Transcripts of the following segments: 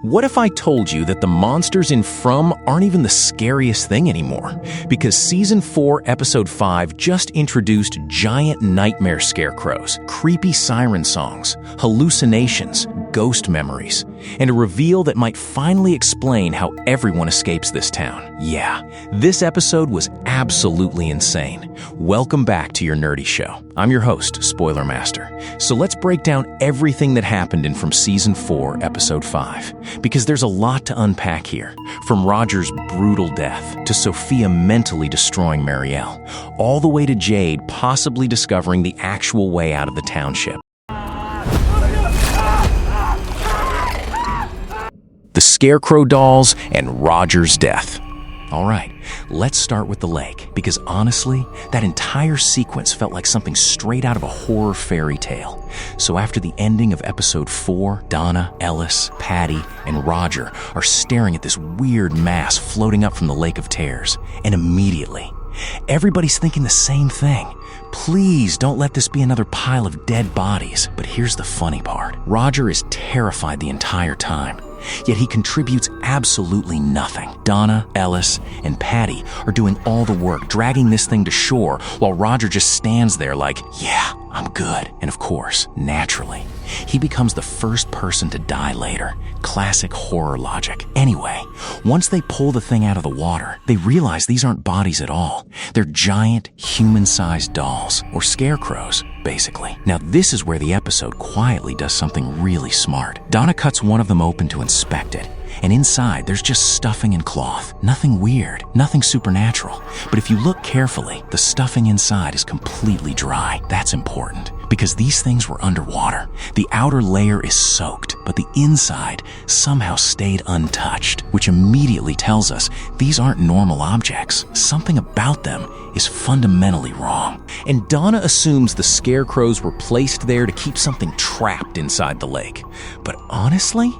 What if I told you that the monsters in From aren't even the scariest thing anymore? Because Season 4, Episode 5 just introduced giant nightmare scarecrows, creepy siren songs, hallucinations, ghost memories, and a reveal that might finally explain how everyone escapes this town. Yeah, this episode was absolutely insane. Welcome back to your nerdy show. I'm your host, Spoiler Master. So let's break down everything that happened in From Season 4, Episode 5, because there's a lot to unpack here. From Roger's brutal death, to Sophia mentally destroying Marielle, all the way to Jade possibly discovering the actual way out of the township. The Scarecrow dolls and Roger's death. All right, let's start with the lake, because honestly, that entire sequence felt like something straight out of a horror fairy tale. So after the ending of Episode 4, Donna, Ellis, Patty, and Roger are staring at this weird mass floating up from the Lake of Tears, and immediately, everybody's thinking the same thing. Please don't let this be another pile of dead bodies. But here's the funny part. Roger is terrified the entire time. Yet he contributes absolutely nothing. Donna, Ellis, and Patty are doing all the work, dragging this thing to shore, while Roger just stands there like, yeah, I'm good. And of course, naturally, he becomes the first person to die later. Classic horror logic. Anyway, once they pull the thing out of the water, they realize these aren't bodies at all. They're giant, human-sized dolls, or scarecrows, basically. Now this is where the episode quietly does something really smart. Donna cuts one of them open to inspect it, and inside there's just stuffing and cloth. Nothing weird, nothing supernatural. But if you look carefully, the stuffing inside is completely dry. That's important, because these things were underwater. The outer layer is soaked, but the inside somehow stayed untouched, which immediately tells us these aren't normal objects. Something about them is fundamentally wrong. And Donna assumes the scarecrows were placed there to keep something trapped inside the lake. But honestly,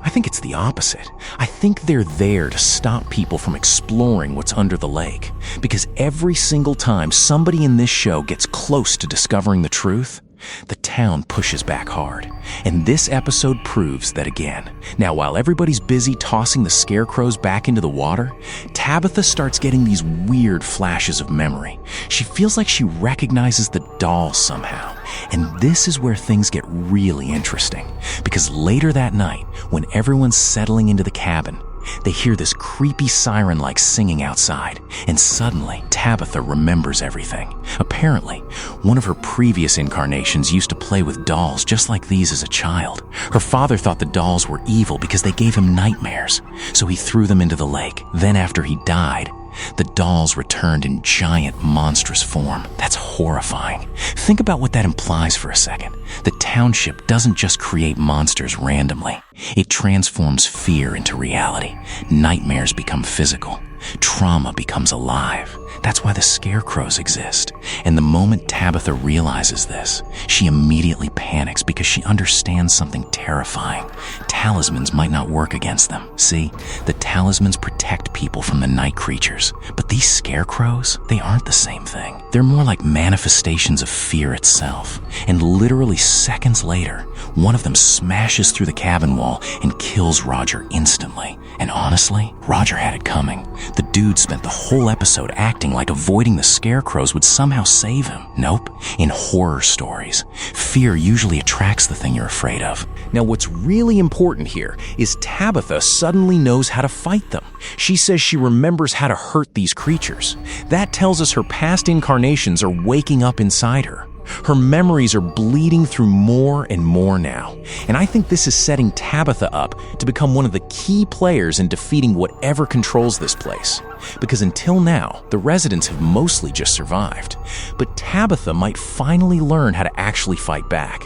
I think it's the opposite. I think they're there to stop people from exploring what's under the lake. Because every single time somebody in this show gets close to discovering the truth, the town pushes back hard. And this episode proves that again. Now, while everybody's busy tossing the scarecrows back into the water, Tabitha starts getting these weird flashes of memory. She feels like she recognizes the dolls somehow. And this is where things get really interesting. Because later that night, when everyone's settling into the cabin, they hear this creepy siren-like singing outside, and suddenly Tabitha remembers everything. Apparently, one of her previous incarnations used to play with dolls just like these as a child. Her father thought the dolls were evil because they gave him nightmares, so he threw them into the lake. Then after he died, the dolls returned in giant, monstrous form. That's horrifying. Think about what that implies for a second. The township doesn't just create monsters randomly. It transforms fear into reality. Nightmares become physical. Trauma becomes alive. That's why the scarecrows exist. And the moment Tabitha realizes this, she immediately panics because she understands something terrifying. Talismans might not work against them. See, the talismans protect people from the night creatures. But these scarecrows, they aren't the same thing. They're more like manifestations of fear itself. And literally seconds later, one of them smashes through the cabin wall and kills Roger instantly. And honestly, Roger had it coming. The dude spent the whole episode acting like avoiding the scarecrows would somehow save him. Nope. In horror stories, fear usually attracts the thing you're afraid of. Now, what's really important here is Tabitha suddenly knows how to fight them. She says she remembers how to hurt these creatures. That tells us her past incarnations are waking up inside her. Her memories are bleeding through more and more now. And I think this is setting Tabitha up to become one of the key players in defeating whatever controls this place. Because until now, the residents have mostly just survived. But Tabitha might finally learn how to actually fight back.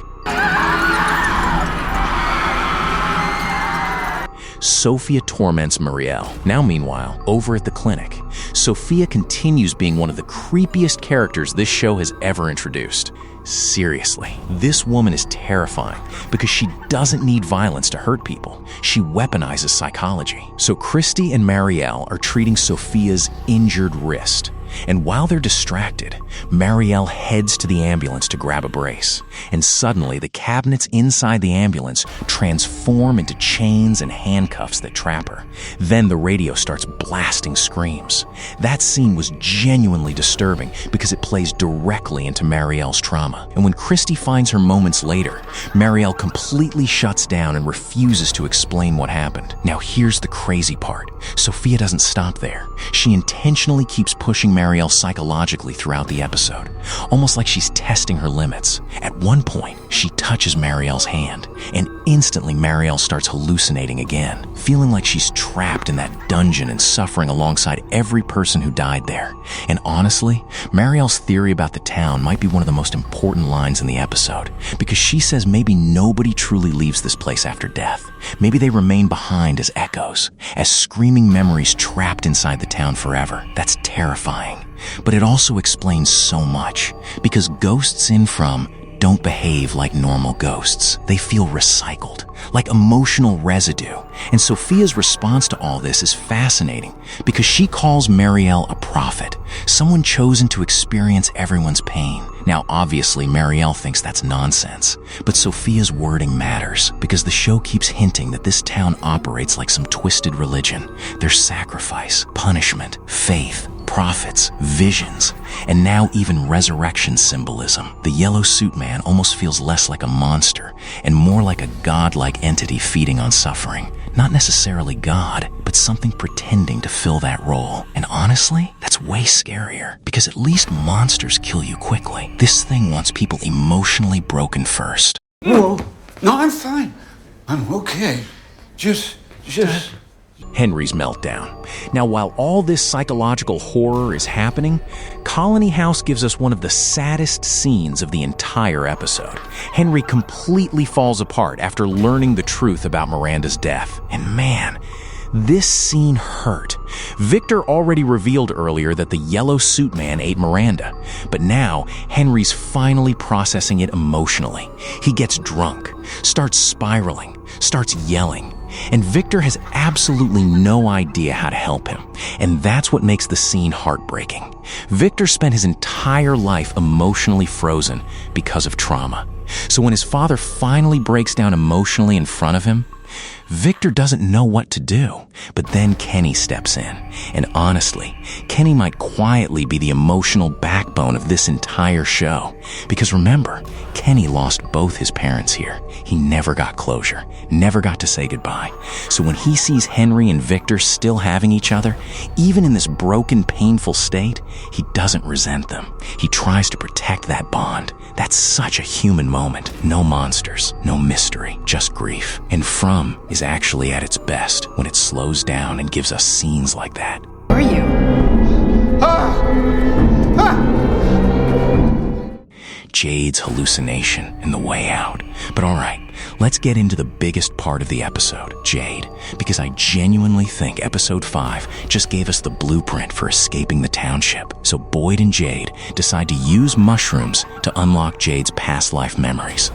Sophia torments Marielle. Now meanwhile, over at the clinic, Sophia continues being one of the creepiest characters this show has ever introduced. Seriously, this woman is terrifying because she doesn't need violence to hurt people. She weaponizes psychology. So Christy and Marielle are treating Sophia's injured wrist. And while they're distracted, Marielle heads to the ambulance to grab a brace. And suddenly, the cabinets inside the ambulance transform into chains and handcuffs that trap her. Then the radio starts blasting screams. That scene was genuinely disturbing because it plays directly into Marielle's trauma. And when Christy finds her moments later, Marielle completely shuts down and refuses to explain what happened. Now here's the crazy part. Sophia doesn't stop there. She intentionally keeps pushing Marielle psychologically throughout the episode, almost like she's testing her limits. At one point, she touches Marielle's hand, and instantly Marielle starts hallucinating again, feeling like she's trapped in that dungeon and suffering alongside every person who died there. And honestly, Marielle's theory about the town might be one of the most important lines in the episode, because she says maybe nobody truly leaves this place after death. Maybe they remain behind as echoes, as screaming memories trapped inside the town forever. That's terrifying. But it also explains so much, because ghosts in From don't behave like normal ghosts. They feel recycled, like emotional residue. And Sophia's response to all this is fascinating because she calls Marielle a prophet, someone chosen to experience everyone's pain. Now, obviously, Marielle thinks that's nonsense, but Sophia's wording matters because the show keeps hinting that this town operates like some twisted religion. There's sacrifice, punishment, faith, prophets, visions, and now even resurrection symbolism. The yellow suit man almost feels less like a monster and more like a godlike entity feeding on suffering. Not necessarily God, but something pretending to fill that role. And honestly, that's way scarier, because at least monsters kill you quickly. This thing wants people emotionally broken first. Whoa, no, I'm fine. I'm okay. Just... Henry's meltdown. Now, while all this psychological horror is happening, Colony House gives us one of the saddest scenes of the entire episode. Henry completely falls apart after learning the truth about Miranda's death. And man, this scene hurt. Victor already revealed earlier that the yellow suit man ate Miranda, but now Henry's finally processing it emotionally. He gets drunk, starts spiraling, starts yelling, and Victor has absolutely no idea how to help him. And that's what makes the scene heartbreaking. Victor spent his entire life emotionally frozen because of trauma. So when his father finally breaks down emotionally in front of him, Victor doesn't know what to do. But then Kenny steps in. And honestly, Kenny might quietly be the emotional backbone of this entire show. Because remember, Kenny lost both his parents here. He never got closure, never got to say goodbye. So when he sees Henry and Victor still having each other, even in this broken, painful state, he doesn't resent them. He tries to protect that bond. That's such a human moment. No monsters, no mystery, just grief. And From is actually at its best when it slows down and gives us scenes like that. Who are you? Jade's hallucination and the way out. But all right, let's get into the biggest part of the episode, Jade, because I genuinely think episode 5 just gave us the blueprint for escaping the township. So Boyd and Jade decide to use mushrooms to unlock Jade's past life memories,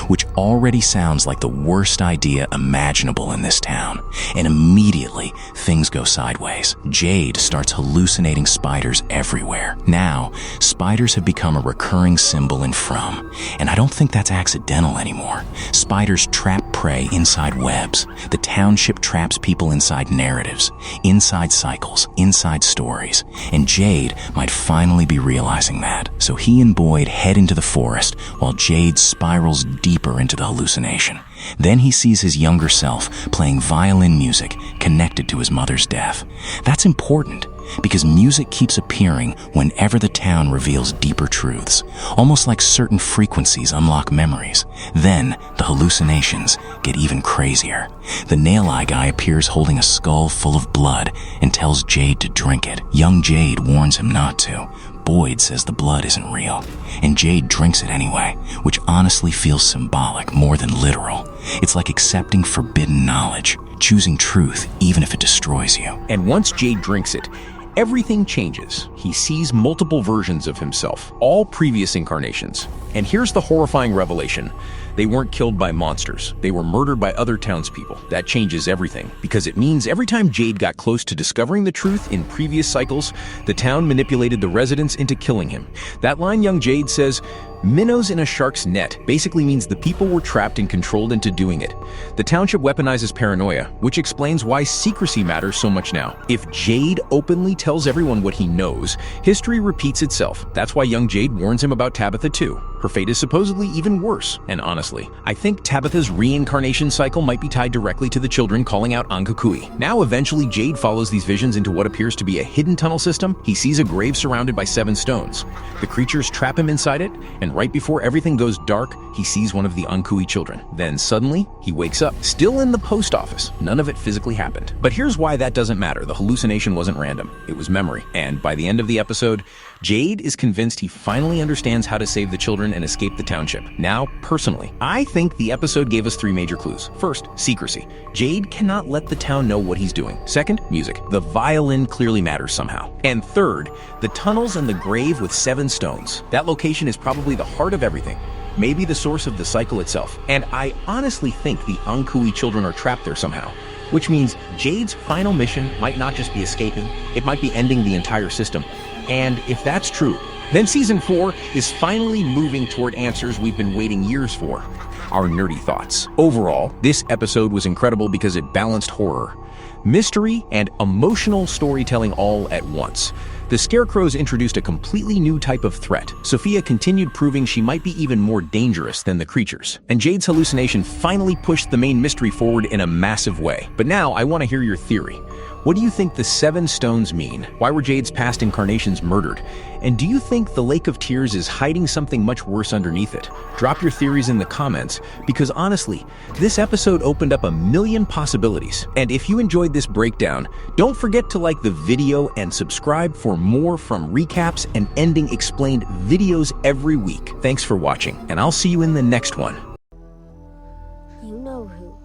which already sounds like the worst idea imaginable in this town. And immediately, things go sideways. Jade starts hallucinating spiders everywhere. Now, spiders have become a recurring symbol in From, and I don't think that's accidental anymore. Spiders trap prey inside webs. The township traps people inside narratives, inside cycles, inside stories. And Jade might finally be realizing that. So he and Boyd head into the forest while Jade spirals deeper into the hallucination. Then he sees his younger self playing violin music connected to his mother's death. That's important because music keeps appearing whenever the town reveals deeper truths, almost like certain frequencies unlock memories. Then the hallucinations get even crazier. The Nail Eye guy appears holding a skull full of blood and tells Jade to drink it. Young Jade warns him not to. Boyd says the blood isn't real, and Jade drinks it anyway, which honestly feels symbolic more than literal. It's like accepting forbidden knowledge, choosing truth even if it destroys you. And once Jade drinks it, everything changes. He sees multiple versions of himself, all previous incarnations. And here's the horrifying revelation. They weren't killed by monsters. They were murdered by other townspeople. That changes everything, because it means every time Jade got close to discovering the truth in previous cycles, the town manipulated the residents into killing him. That line young Jade says, "Minnows in a shark's net," basically means the people were trapped and controlled into doing it. The township weaponizes paranoia, which explains why secrecy matters so much now. If Jade openly tells everyone what he knows, history repeats itself. That's why young Jade warns him about Tabitha too. Her fate is supposedly even worse, and honestly, I think Tabitha's reincarnation cycle might be tied directly to the children calling out Anghkooey. Now eventually Jade follows these visions into what appears to be a hidden tunnel system. He sees a grave surrounded by 7 stones. The creatures trap him inside it, and right before everything goes dark, he sees one of the Anghkooey children. Then suddenly, he wakes up, still in the post office. None of it physically happened. But here's why that doesn't matter. The hallucination wasn't random. It was memory. And by the end of the episode, Jade is convinced he finally understands how to save the children and escape the township. Now, personally, I think the episode gave us 3 major clues. First, secrecy. Jade cannot let the town know what he's doing. Second, music. The violin clearly matters somehow. And third, the tunnels and the grave with 7 stones. That location is probably the heart of everything. Maybe the source of the cycle itself. And I honestly think the Anghkooey children are trapped there somehow. Which means Jade's final mission might not just be escaping, it might be ending the entire system. And if that's true, then Season 4 is finally moving toward answers we've been waiting years for. Our nerdy thoughts. Overall, this episode was incredible because it balanced horror, mystery, and emotional storytelling all at once. The Scarecrows introduced a completely new type of threat. Sophia continued proving she might be even more dangerous than the creatures. And Jade's hallucination finally pushed the main mystery forward in a massive way. But now I want to hear your theory. What do you think the 7 stones mean? Why were Jade's past incarnations murdered? And do you think the Lake of Tears is hiding something much worse underneath it? Drop your theories in the comments, because honestly, this episode opened up a million possibilities. And if you enjoyed this breakdown, don't forget to like the video and subscribe for more from recaps and ending explained videos every week. Thanks for watching, and I'll see you in the next one. You know who.